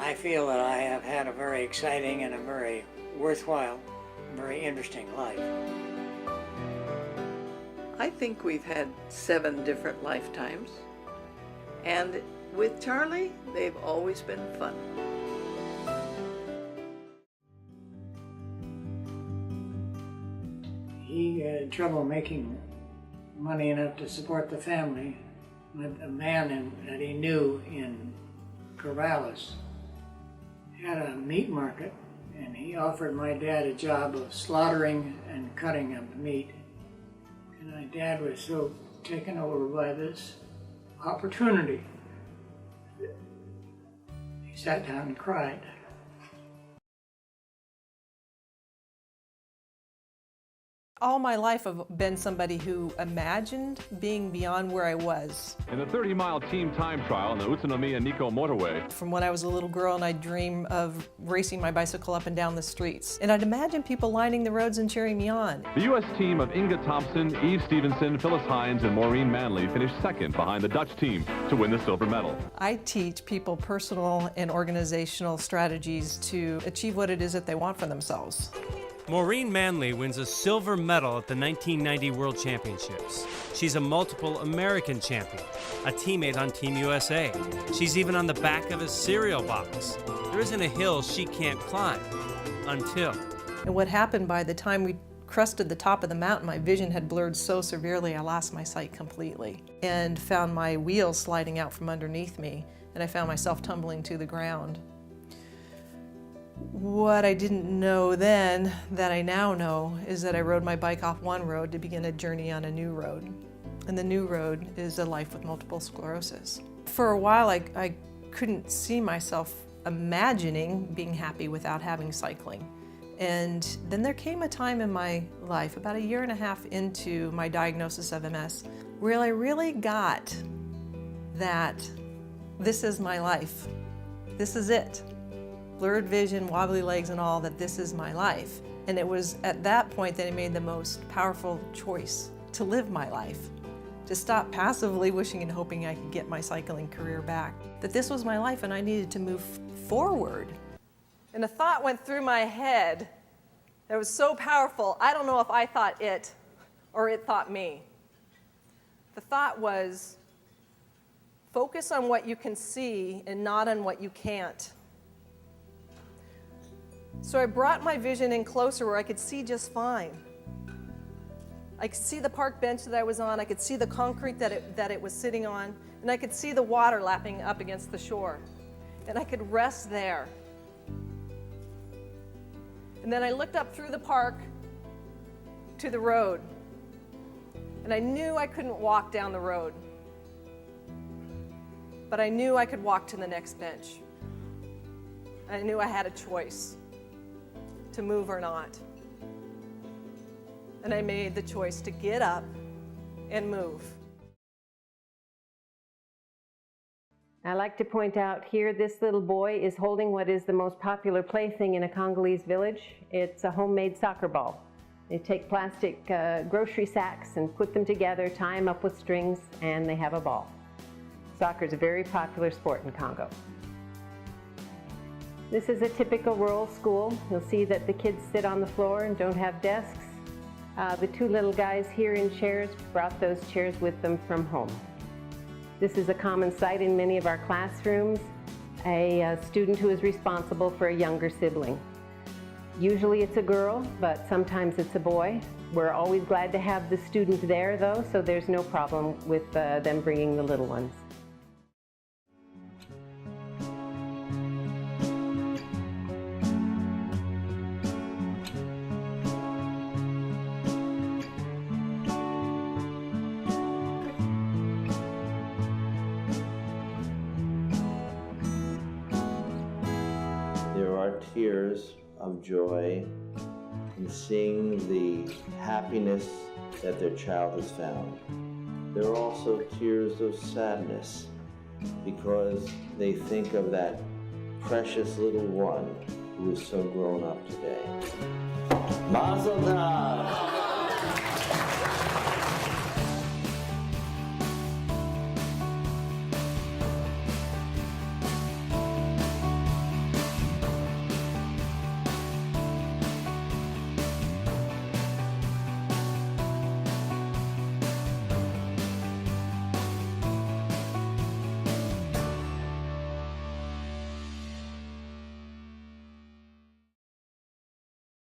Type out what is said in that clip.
I feel that I have had a very exciting and a very worthwhile, very interesting life. I think we've had 7 different lifetimes, and with Charlie, they've always been fun. He had trouble making money enough to support the family. A man that he knew in Corvallis had a meat market, and he offered my dad a job of slaughtering and cutting up meat. And my dad was so taken over by this opportunity, he sat down and cried. All my life I've been somebody who imagined being beyond where I was. In the 30-mile team time trial on the Utsunomiya-Nikko motorway. From when I was a little girl, and I'd dream of racing my bicycle up and down the streets. And I'd imagine people lining the roads and cheering me on. The U.S. team of Inga Thompson, Eve Stevenson, Phyllis Hines, and Maureen Manley finished second behind the Dutch team to win the silver medal. I teach people personal and organizational strategies to achieve what it is that they want for themselves. Maureen Manley wins a silver medal at the 1990 World Championships. She's a multiple American champion, a teammate on Team USA. She's even on the back of a cereal box. There isn't a hill she can't climb, until. And what happened by the time we crested the top of the mountain, my vision had blurred so severely I lost my sight completely and found my wheels sliding out from underneath me, and I found myself tumbling to the ground. What I didn't know then, that I now know, is that I rode my bike off one road to begin a journey on a new road. And the new road is a life with multiple sclerosis. For a while, I couldn't see myself imagining being happy without having cycling. And then there came a time in my life, about 1.5 years into my diagnosis of MS, where I really got that this is my life. This is it. Blurred vision, wobbly legs and all, that this is my life. And it was at that point that I made the most powerful choice to live my life, to stop passively wishing and hoping I could get my cycling career back. That this was my life and I needed to move forward. And a thought went through my head that was so powerful, I don't know if I thought it or it thought me. The thought was, focus on what you can see and not on what you can't. So I brought my vision in closer where I could see just fine. I could see the park bench that I was on, I could see the concrete that it was sitting on, and I could see the water lapping up against the shore. And I could rest there. And then I looked up through the park to the road, and I knew I couldn't walk down the road, but I knew I could walk to the next bench. I knew I had a choice to move or not. And I made the choice to get up and move. I like to point out here, this little boy is holding what is the most popular plaything in a Congolese village. It's a homemade soccer ball. They take plastic grocery sacks and put them together, tie them up with strings, and they have a ball. Soccer is a very popular sport in Congo. This is a typical rural school. You'll see that the kids sit on the floor and don't have desks. The 2 little guys here in chairs brought those chairs with them from home. This is a common sight in many of our classrooms, a student who is responsible for a younger sibling. Usually it's a girl, but sometimes it's a boy. We're always glad to have the student there though, so there's no problem with them bringing the little ones. There are tears of joy in seeing the happiness that their child has found. There are also tears of sadness because they think of that precious little one who is so grown up today. Mazel tov!